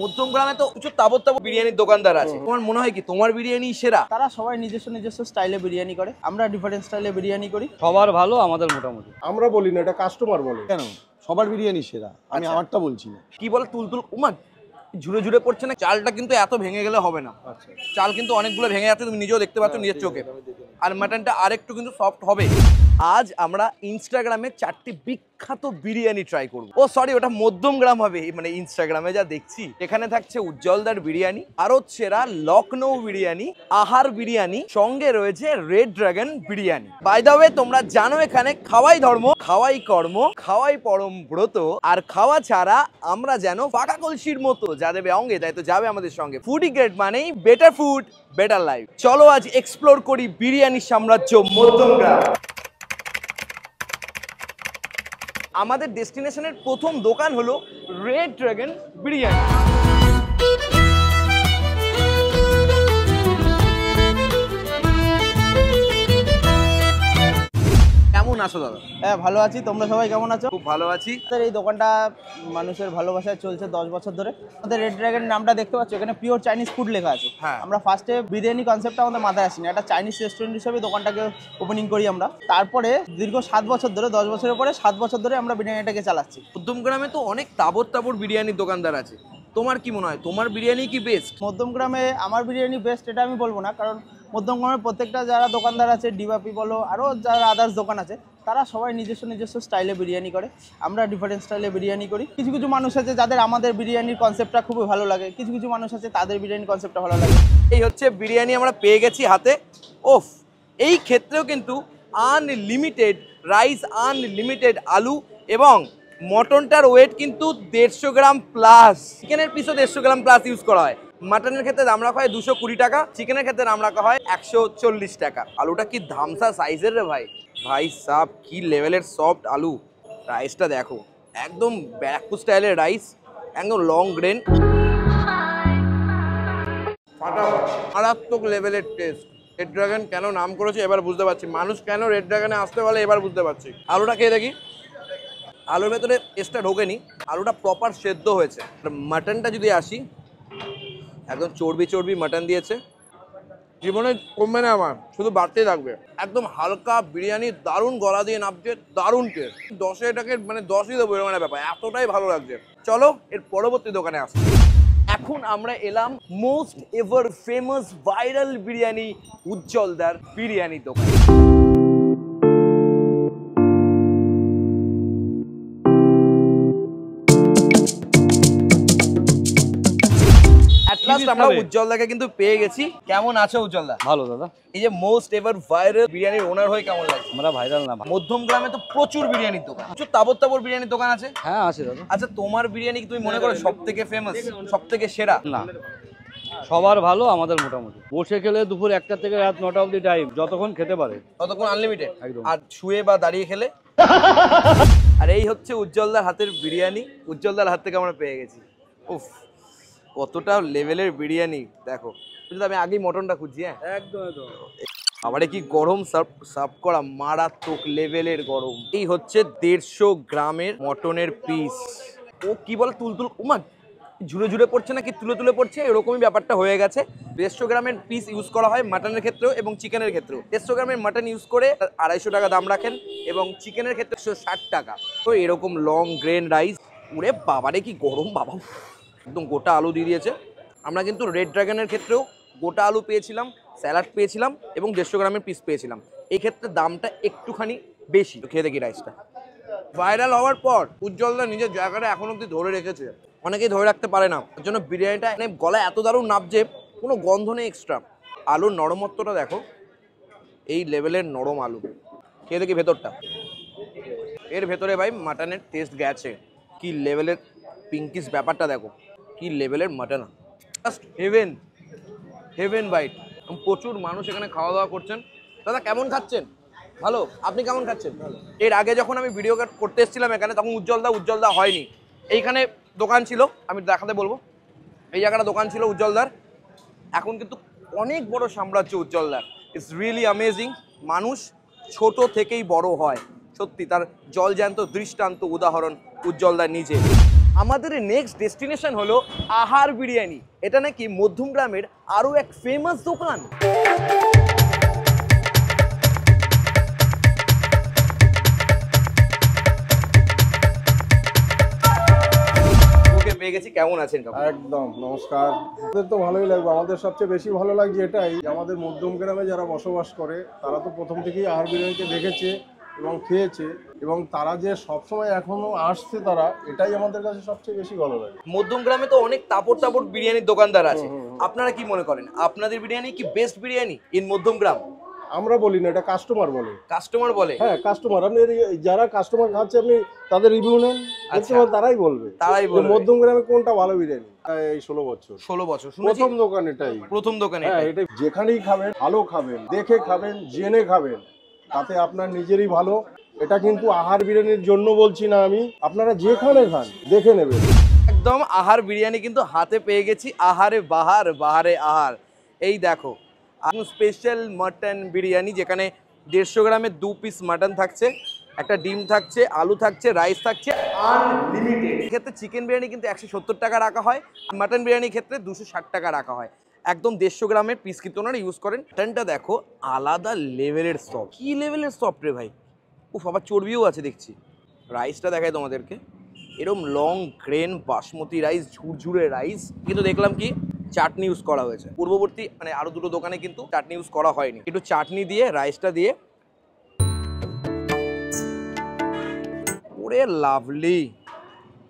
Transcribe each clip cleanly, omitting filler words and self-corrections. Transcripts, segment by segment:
মধ্যমগ্রামে তো প্রচুর তাবৎ বিরিয়ানির দোকানদার আছে। তোমার মনে হয় কি তোমার বিরিয়ানি সেরা? তারা সবাই নিজস্ব স্টাইলে বিরিয়ানি করে, আমরা ডিফারেন্ট স্টাইলে বিরিয়ানি করি। সবার ভালো, আমাদের মোটামুটি। আমরা বলি না, এটা কাস্টমার বলে। কেন সবার বিরিয়ানি সেরা? আমি আমারটা বলছি না। কি বলে তুলতুল উমা ঝুরে ঝুরে পড়ছে না। চালটা কিন্তু এত ভেঙে গেলে হবে না। চাল কিন্তু অনেকগুলো ভেঙে যাচ্ছে, তুমি নিজেও দেখতে পাচ্ছ নিজের চোখে। আর মাটনটা আরেকটু কিন্তু সফট হবে। আজ আমরা ইনস্টাগ্রামে 4টি বিখ্যাত বিরিয়ানি ট্রাই করব। ও সরি, ওটা মধ্যমগ্রাম হবে, মানে ইনস্টাগ্রামে যা দেখছি। এখানে থাকছে উজ্জ্বলদার বিরিয়ানি, আরো সেরা লখনৌ বিরিয়ানি, আহার বিরিয়ানি, সঙ্গে রয়েছে red dragon biryani. By the way, তোমরা জানো এখানে খাওয়াই ধর্ম, খাওয়াই কর্ম, খাওয়াই পরম ব্রত। আর খাওয়া ছাড়া আমরা যেন পাকা কলসির মতো, যা দেবে অঙ্গে তাই তো যাবে আমাদের সঙ্গে। ফুডি গ্রেড মানেই বেটার ফুড, বেটার লাইফ। চলো আজ এক্সপ্লোর করি বিরিয়ানির সাম্রাজ্য মধ্যমগ্রাম। আমাদের ডেস্টিনেশনের প্রথম দোকান হলো রেড ড্রাগন বিরিয়ানি। কেমন আছো দাদা? হ্যাঁ, ভালো আছি। তোমরা সবাই কেমন আছো? খুব ভালো আছি। আমাদের এই দোকানটা মানুষের ভালোবাসায় চলছে 10 বছর ধরে। আমাদের রেড ড্রাগন নামটা দেখতে পাচ্ছ, এখানে পিওর চাইনিজ ফুড লেখা আছে। হ্যাঁ। আমরা ফার্স্টে বিরিয়ানি কনসেপ্টটা আমাদের মাথায় আসেনি, একটা চাইনিজ রেস্টুরেন্ট হিসেবে দোকানটাকে ওপেনিং করি আমরা। তারপরে দীর্ঘ 7 বছর ধরে, 10 বছরের পরে 7 বছর ধরে আমরা বিরিয়ানিটাকে চালাচ্ছি। মধ্যমগ্রামে তো অনেক তাবৎ বিরিয়ানির দোকানদার আছে। তোমার কি মনে হয় তোমার বিরিয়ানি কি বেস্ট? মধ্যমগ্রামে আমার বিরিয়ানি বেস্ট এটা আমি বলবো না, কারণ মধ্যমগ্রামের প্রত্যেকটা যারা দোকানদার আছে, ডিবাপি বলো, আরও যারা আদার্স দোকান আছে, তারা সবাই নিজস্ব স্টাইলে বিরিয়ানি করে, আমরা ডিফারেন্ট স্টাইলে বিরিয়ানি করি। কিছু কিছু মানুষ আছে যাদের আমাদের বিরিয়ানির কনসেপ্টটা খুবই ভালো লাগে, কিছু কিছু মানুষ আছে তাদের বিরিয়ানির কনসেপ্টটা ভালো লাগে। এই হচ্ছে বিরিয়ানি আমরা পেয়ে গেছি হাতে। ওফ, এই ক্ষেত্রেও কিন্তু আনলিমিটেড রাইস, আনলিমিটেড আলু, এবং মটনটার ওয়েট কিন্তু 150 গ্রাম প্লাস। চিকেনের পিসও 150 গ্রাম প্লাস ইউজ করা হয়। মাটনের ক্ষেত্রে দাম রাখা হয় 220 টাকা, চিকেনের ক্ষেত্রে দাম রাখা হয় 140 টাকা। আলুটা কি ধামসা সাইজের রে ভাই, ভাই সাব কি লেভেলের সফট আলু। রাইসটা দেখো, একদম ব্যারাকপুর স্টাইলের রাইস, একদম লং গ্রেন, মারাত্মক লেভেলের টেস্ট। রেড ড্রাগন কেন নাম করেছে এবার বুঝতে পারছি, মানুষ কেন রেড ড্রাগনে আসতে বলে এবার বুঝতে পারছি। আলুটা খেয়ে দেখি। আলুর ভেতরে টেস্টটা ঢোকেনি, আলুটা প্রপার সেদ্ধ হয়েছে। মাটনটা যদি আসি, একদম চর্বি মাটন দিয়েছে, জীবনে কমবে না আমার, শুধু বাড়তেই থাকবে। একদম হালকা বিরিয়ানি, দারুণ গলা দিয়ে নামছে, দারুণ টেস্ট। 10-এ এটাকে মানে 10ই দেবো এরকম একটা ব্যাপার, এতটাই ভালো লাগছে। চলো এর পরবর্তী দোকানে আসি। এখন আমরা এলাম most ever famous viral biryani উজ্জ্বলদার বিরিয়ানি দোকান। আমরা উজ্জ্বলদাকে কিন্তু পেয়ে গেছি। কেমন আছো উজ্জ্বলদা? ভালো দাদা। এই যে মোস্ট এভার ভাইরাল বিরিয়ানির ওনার হয়ে কেমন লাগে? আমরা ভাইরাল না। মধ্যমগ্রামে তো প্রচুর বিরিয়ানির দোকান, প্রচুর তাবৎ বিরিয়ানির দোকান আছে। হ্যাঁ আছে দাদা। আচ্ছা, তোমার বিরিয়ানি কি তুমি মনে করো সব থেকে ফেমাস, সব থেকে সেরা? না, সবার ভালো, আমাদের মোটামুটি। বসে খেলে দুপুর 1টা থেকে রাত 9টা অবধি টাইম, যতক্ষণ খেতে পারে ততক্ষণ আনলিমিটেড। একদম। আর শুয়ে বা দাঁড়িয়ে খেলে। আর এই হচ্ছে উজ্জ্বলদার হাতের বিরিয়ানি, উজ্জ্বলদার হাত থেকে আমরা পেয়ে গেছি। উফ, কতটা লেভেলের বিরিয়ানি দেখো। আমি আগেই মটনটা খুঁজছি। হ্যাঁ একদম একদম। আবারে কি গরম সার্ভ করা, মারাত্মক লেভেলের গরম। এই হচ্ছে 150 গ্রামের মটনের পিস। ও কি বলে তুলতুল উমা ঝুরে ঝুরে পড়ছে না কি তুলে পড়ছে, এরকমই ব্যাপারটা হয়ে গেছে। 150 গ্রামের পিস ইউজ করা হয় মাটনের ক্ষেত্রেও এবং চিকেনের ক্ষেত্রেও। 150 গ্রামের মাটন ইউজ করে 250 টাকা দাম রাখেন, এবং চিকেনের ক্ষেত্রে 160 টাকা। তো এরকম লং গ্রেন রাইস, উরে বাবারে কি গরম বাবা, একদম গোটা আলু দিয়ে দিয়েছে। আমরা কিন্তু রেড ড্রাগনের ক্ষেত্রেও গোটা আলু পেয়েছিলাম, স্যালাড পেয়েছিলাম, এবং 150 গ্রামের পিস পেয়েছিলাম। এই ক্ষেত্রে দামটা একটুখানি বেশি। খেয়ে দেখি রাইসটা। ভাইরাল হওয়ার পর উজ্জ্বলদা নিজের জায়গাটা এখন অব্দি ধরে রেখেছে, অনেকেই ধরে রাখতে পারে না। ওর জন্য বিরিয়ানিটা গলায় এত দারুণ নাবছে, কোনো গন্ধ নেই এক্সট্রা। আলুর নরমত্বটা দেখো, এই লেভেলের নরম আলু। খেয়ে দেখি ভেতরটা। এর ভেতরে ভাই মাটনের টেস্ট গেছে। কি লেভেলের পিঙ্কিশ ব্যাপারটা দেখো, কি লেভেলের mutton, just heaven, heaven bite. প্রচুর মানুষ এখানে খাওয়া দাওয়া করছেন। দাদা কেমন খাচ্ছেন? ভালো। আপনি কেমন খাচ্ছেন? এর আগে যখন আমি ভিডিও করতে এসেছিলাম এখানে, তখন উজ্জ্বলদা হয়নি। এইখানে দোকান ছিল, আমি দেখাতে বলবো, এই জায়গাটা দোকান ছিল উজ্জ্বলদার। এখন কিন্তু অনেক বড় সাম্রাজ্য উজ্জ্বলদার। It's really amazing. মানুষ ছোট থেকেই বড় হয়, সত্যি তার জলজ্যান্ত দৃষ্টান্ত উদাহরণ উজ্জ্বলদার নিজে। আমাদের নেক্সট ডেস্টিনেশন হলো আহার বিরিয়ানি। এটা নাকি মধ্যমগ্রামের আরো এক ফেমাস দোকান। ওকে পেয়ে গেছি, কেমন আছেন কাকু? একদম নমস্কার। আমাদের তো ভালোই লাগবে। আমাদের সবচেয়ে বেশি ভালো লাগছে এটাই যে আমাদের মধ্যম গ্রামে যারা বসবাস করে তারা তো প্রথম থেকেই আহার বিরিয়ানিকে দেখেছে এবং খেয়েছে, এবং তারা যে সবসময় এখনো আসছে তারা, এটাই আমাদের কাছে সবচেয়ে বেশি ভালো লাগে। মধ্যমগ্রামে তো অনেক তাপড় তাপড় বিরিয়ানির দোকানদার আছে, আপনারা কি মনে করেন আপনাদের বিরিয়ানি কি বেস্ট বিরিয়ানি ইন মধ্যমগ্রাম? আমরা বলি না, এটা কাস্টমার বলে। কাস্টমার বলে? হ্যাঁ, কাস্টমার। আপনি যারা কাস্টমার খাচ্ছে আপনি তাদের রিভিউ নেন, তারাই বলবে মধ্যম গ্রামে কোনটা ভালো বিরিয়ানি। এই 16 বছর 16 বছর প্রথম দোকান এটাই, প্রথম দোকানে। হ্যাঁ, এটা যেখানেই খাবেন ভালো খাবেন, দেখে খাবেন, জেনে খাবেন, তাতে আপনার নিজেরই ভালো। এটা কিন্তু আহার বিরিয়ানির জন্য বলছি না আমি, আপনারা যেখানে খান দেখে নেবেন। একদম আহার বিরিয়ানি কিন্তু হাতে পেয়ে গেছি। আহারে বাহার, বাহারে আহার। এই দেখো স্পেশাল মাটন বিরিয়ানি, যেখানে 150 গ্রামের 2 পিস মাটন থাকছে, একটা ডিম থাকছে, আলু থাকছে, রাইস থাকছে আনলিমিটেড। ক্ষেত্রে চিকেন বিরিয়ানি কিন্তু 170 টাকা রাখা হয়, মাটন বিরিয়ানির ক্ষেত্রে 260 টাকা রাখা হয়। একদম 150 গ্রামের পিস কিন্তু ওনারা ইউজ করেন। মাটনটা দেখো আলাদা লেভেলের সফট। কি লেভেলের সফট রে ভাই! উফ, আবার চর্বিও আছে দেখছি। রাইসটা দেখায় তোমাদেরকে, এরকম লং গ্রেন বাসমতি রাইস, ঝুরঝুরে রাইস। কিন্তু দেখলাম কি চাটনি ইউজ করা হয়েছে। পূর্ববর্তী মানে আরো দুটো দোকানে কিন্তু চাটনি ইউজ করা হয়নি। একটু চাটনি দিয়ে রাইসটা দিয়ে, ওরে লাভলি।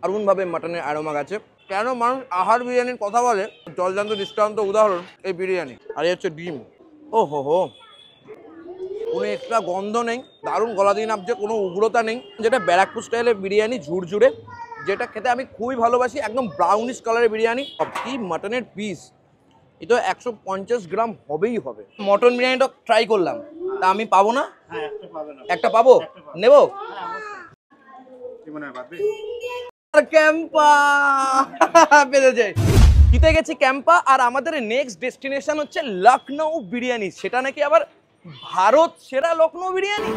দারুণ ভাবে মাটনের অ্যারোমা গেছে। কেন মানুষ আহার বিরিয়ানির কথা বলে, জলজান্ত দৃষ্টান্ত উদাহরণ এই বিরিয়ানি। আর এই হচ্ছে ডিম। ও হো হো, কোনো এক্সট্রা গন্ধ নেই, দারুণ গলা দিয়ে নামছে, কোনো উগ্রতা নেই। যেটা ব্যারাকপুর স্টাইলের বিরিয়ানি, ঝুরঝুরে, যেটা খেতে আমি খুবই ভালোবাসি। একদম ব্রাউনিশ কালারের বিরিয়ানি। কি মাটনের পিস! এটা 150 গ্রাম হবেই হবে। মটন বিরিয়ানিটা ট্রাই করলাম, তা আমি পাবো না? একটা পাবো, নেবো। ক্যাম্পা পেয়েছে, জিতে গেছি ক্যাম্পা। আর আমাদের নেক্সট ডেস্টিনেশন হচ্ছে লখনৌ বিরিয়ানি। সেটা নাকি আবার ভারত সেরা লখনৌ বিরিয়ানি।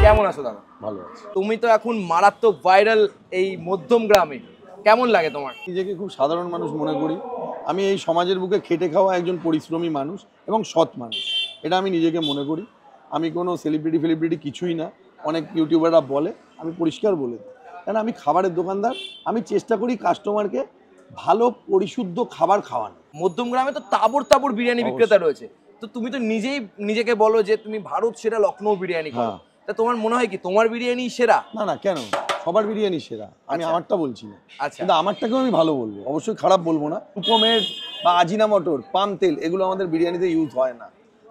কেমন আছো দাদা? ভালো আছে। তুমি তো এখন মারাত্মক ভাইরাল এই মধ্যমগ্রামে, কেমন লাগে তোমার? নিজেকে খুব সাধারণ মানুষ মনে করি। আমি এই সমাজের বুকে খেটে খাওয়া একজন পরিশ্রমী মানুষ এবং সৎ মানুষ, এটা আমি নিজেকে মনে করি। আমি কোনো সেলিব্রিটি কিছুই না। অনেক ইউটিউবাররা বলে, আমি পরিষ্কার বলে দিই, কারণ আমি খাবারের দোকানদার। আমি চেষ্টা করি কাস্টমারকে ভালো পরিশুদ্ধ খাবার খাওয়ানো। মধ্যমগ্রামে তো তাবড় তাবড় বিরিয়ানি বিক্রেতা রয়েছে, তো তুমি তো নিজেই নিজেকে বলো যে তুমি ভারত সেরা লখনৌ বিরিয়ানি খাও। তা তোমার মনে হয় কি তোমার বিরিয়ানি সেরা? না না, কেন, সবার বিরিয়ানি সেরা। আমি আমারটা বলছি না, আচ্ছা, কিন্তু আমারটাকেও আমি ভালো বলবো, অবশ্যই খারাপ বলবো না। উপমেট বা আজিনা মটর, পাম তেল, এগুলো আমাদের বিরিয়ানিতে ইউজ হয় না।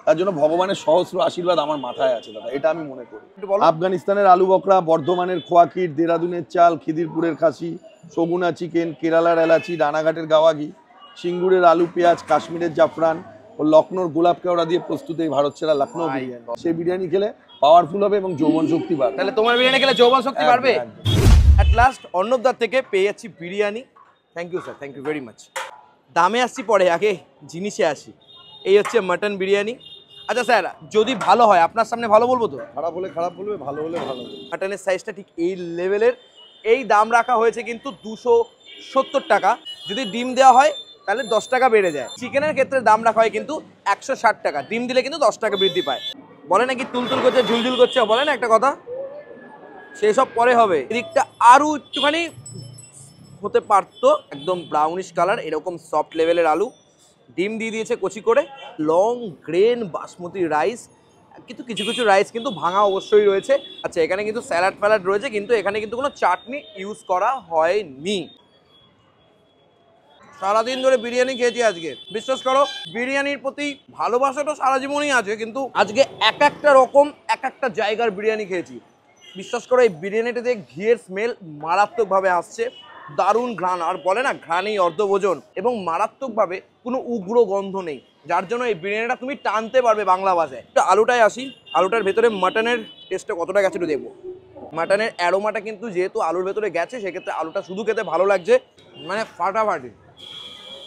তার জন্য ভগবানের সহস্র আশীর্বাদ আমার মাথায় আছে দাদা, এটা আমি মনে করি। আফগানিস্তানের আলু বকরা, বর্ধমানের খোয়া ক্ষীর, দেরাদুনের চাল, খিদিরপুরের খাসি, সগুনা চিকেন, কেরালার এলাচি, রানাঘাটের গাওয়া ঘি, সিঙ্গুরের আলু পেঁয়াজ, কাশ্মীরের জাফরান ও লখনৌর গোলাপ কেওড়া দিয়ে প্রস্তুত এই ভারত সেরা লখনৌ বিরিয়ানি। সেই বিরিয়ানি খেলে পাওয়ারফুল হবে এবং যৌবন শক্তি বাড়বে। তাহলে তোমার বিরিয়ানি খেলে যৌবন শক্তি বাড়বে। অ্যাট লাস্ট অর্ণবদার থেকে পেয়ে যাচ্ছি biryani. Thank you sir, thank you very much. দামে আসছি পরে, আগে জিনিসে আসি। এই হচ্ছে মাটন বিরিয়ানি। আচ্ছা স্যার, যদি ভালো হয় আপনার সামনে ভালো বলবো তো? খারাপ হলে খারাপ বলবে, ভালো হলে ভালো বলবে। মাটনের সাইজটা ঠিক এই লেভেলের। এই দাম রাখা হয়েছে কিন্তু 270 টাকা। যদি ডিম দেওয়া হয় তাহলে 10 টাকা বেড়ে যায়। চিকেনের ক্ষেত্রে দাম রাখা হয় কিন্তু 160 টাকা। ডিম দিলে কিন্তু 10 টাকা বৃদ্ধি পায়। বলে নাকি তুলতুল করছে, ঝুলঝুল করছে, বলে না একটা কথা, সেসব পরে হবে। এদিকটা আরও একটুখানি হতে পারতো। একদম ব্রাউনিশ কালার, এরকম সফট লেভেলের আলু, ডিম দিয়ে দিয়েছে কচি করে, লং গ্রেন বাসমতি রাইস, কিন্তু কিছু কিছু রাইস কিন্তু ভাঙা অবশ্যই রয়েছে। আচ্ছা, এখানে কিন্তু স্যালাড ফ্যালাড রয়েছে, কিন্তু এখানে কিন্তু কোনো চাটনি ইউজ করা হয়নি। সারাদিন ধরে বিরিয়ানি খেয়েছি আজকে, বিশ্বাস করো বিরিয়ানির প্রতি ভালোবাসাটা সারা জীবনই আছে, কিন্তু আজকে এক একটা রকম এক একটা জায়গার বিরিয়ানি খেয়েছি। বিশ্বাস করো এই বিরিয়ানিটাতে ঘিয়ের স্মেল মারাত্মকভাবে আসছে, দারুণ ঘ্রাণ। আর বলে না ঘ্রাণেই অর্ধভোজন, এবং মারাত্মকভাবে কোনো উগ্র গন্ধ নেই, যার জন্য এই বিরিয়ানিটা তুমি টানতে পারবে বাংলা ভাষায়। আলুটায় আসি, আলুটার ভেতরে মাটনের টেস্টটা কতটা গেছে একটু দেখবো। মাটনের অ্যারোমাটা কিন্তু যেহেতু আলুর ভেতরে গেছে, সেক্ষেত্রে আলুটা শুধু খেতে ভালো লাগছে, মানে ফাটাফাটি,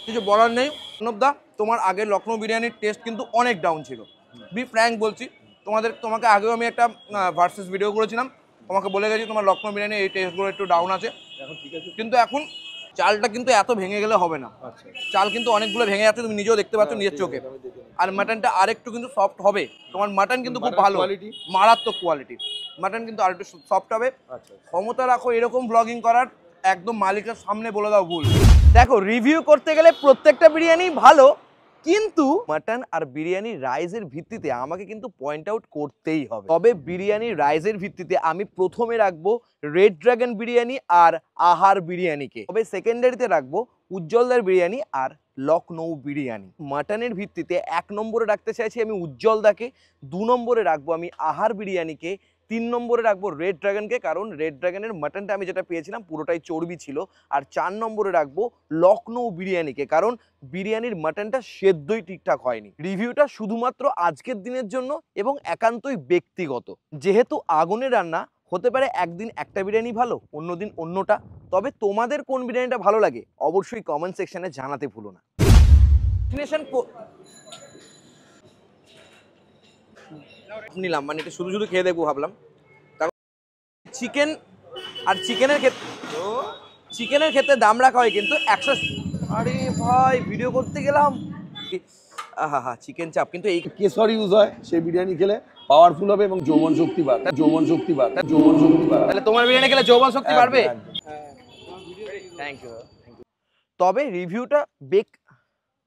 কিছু বলার নেই। অর্ণবদা, তোমার আগের লখনৌ বিরিয়ানির টেস্ট কিন্তু অনেক ডাউন ছিল, বি ফ্র্যাঙ্ক বলছি, তোমাকে আগেও আমি একটা ভার্সেস ভিডিও করেছিলাম, তোমাকে বলে গেছি তোমার লখনৌ বিরিয়ানি এই টেস্টগুলো একটু ডাউন আছে, কিন্তু এখন চালটা কিন্তু এত ভেঙে গেলে হবে না। চাল কিন্তু অনেকগুলো ভেঙে যাচ্ছে, তুমি নিজেও দেখতে পাচ্ছ নিজের চোখে। আর মাটনটা আরেকটু কিন্তু সফট হবে, তোমার মাটন কিন্তু খুব ভালো, মারাত্মক কোয়ালিটি মাটন কিন্তু আরেকটু সফট হবে। ক্ষমতা রাখো এরকম ব্লগিং করার, একদম মালিকের সামনে বলে দাও ভুল। দেখো রিভিউ করতে গেলে প্রত্যেকটা বিরিয়ানি ভালো, কিন্তু মাটন আর বিরিয়ানি রাইসের ভিত্তিতে আমাকে কিন্তু পয়েন্ট আউট করতেই হবে। তবে বিরিয়ানি রাইসের ভিত্তিতে আমি প্রথমে রাখবো রেড ড্রাগন বিরিয়ানি আর আহার বিরিয়ানিকে, তবে সেকেন্ডারিতে রাখবো উজ্জ্বলদার বিরিয়ানি আর লখনৌ বিরিয়ানি। মাটনের ভিত্তিতে 1 নম্বরে রাখতে চাইছি আমি উজ্জ্বলদাকে, 2 নম্বরে রাখবো আমি আহার বিরিয়ানিকে, 3 নম্বরে রাখবো রেড ড্রাগনকে, কারণ রেড ড্রাগনের মাটনটা আমি যেটা পেয়েছিলাম পুরোটাই চর্বি ছিল, আর 4 নম্বরে রাখবো লখনৌ বিরিয়ানিকে, কারণ বিরিয়ানির মাটনটা সেদ্ধই ঠিকঠাক হয়নি। রিভিউটা শুধুমাত্র আজকের দিনের জন্য এবং একান্তই ব্যক্তিগত, যেহেতু আগুনে রান্না হতে পারে একদিন একটা বিরিয়ানি ভালো, অন্যদিন অন্যটা। তবে তোমাদের কোন বিরিয়ানিটা ভালো লাগে অবশ্যই কমেন্ট সেকশনে জানাতে ভুলো না। নিলাম মানে এটা শুধু শুধু খেয়ে দেখবো ভাবলাম। চিকেন আর চিকেনের ক্ষেত্রে দাম রাখা হয় কিন্তু 100। আরে ভাই ভিডিও করতে গেলাম, আহা চিকেন চাপ কিন্তু এই কেশর ইউজ হয়, সেই বিরিয়ানি খেলে পাওয়ারফুল হবে এবং যৌবন শক্তি বাড়বে। তাহলে তোমার বিরিয়ানি খেলে যৌবন শক্তি বাড়বে। Thank you. তবে রিভিউটা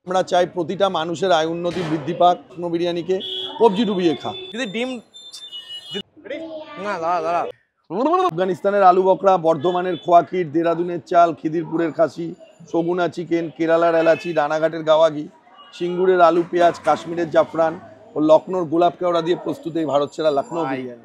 আমরা চাই প্রতিটা মানুষের আয় উন্নতি বৃদ্ধি পাক, কোনো বিরিয়ানিকে কবজি ডুবিয়ে খা। যদি ডিম না দাঁড়া আফগানিস্তানের আলু বকরা, বর্ধমানের খোয়াকির, দেরাদুনের চাল, খিদিরপুরের খাসি, সগুনা চিকেন, কেরালার এলাচি, রানাঘাটের গাওয়া ঘি, সিঙ্গুরের আলু পেঁয়াজ, কাশ্মীরের জাফরান ও লখনৌর গোলাপ কেওড়া দিয়ে প্রস্তুত এই ভারত সেরা লখনৌ বিরিয়ানি।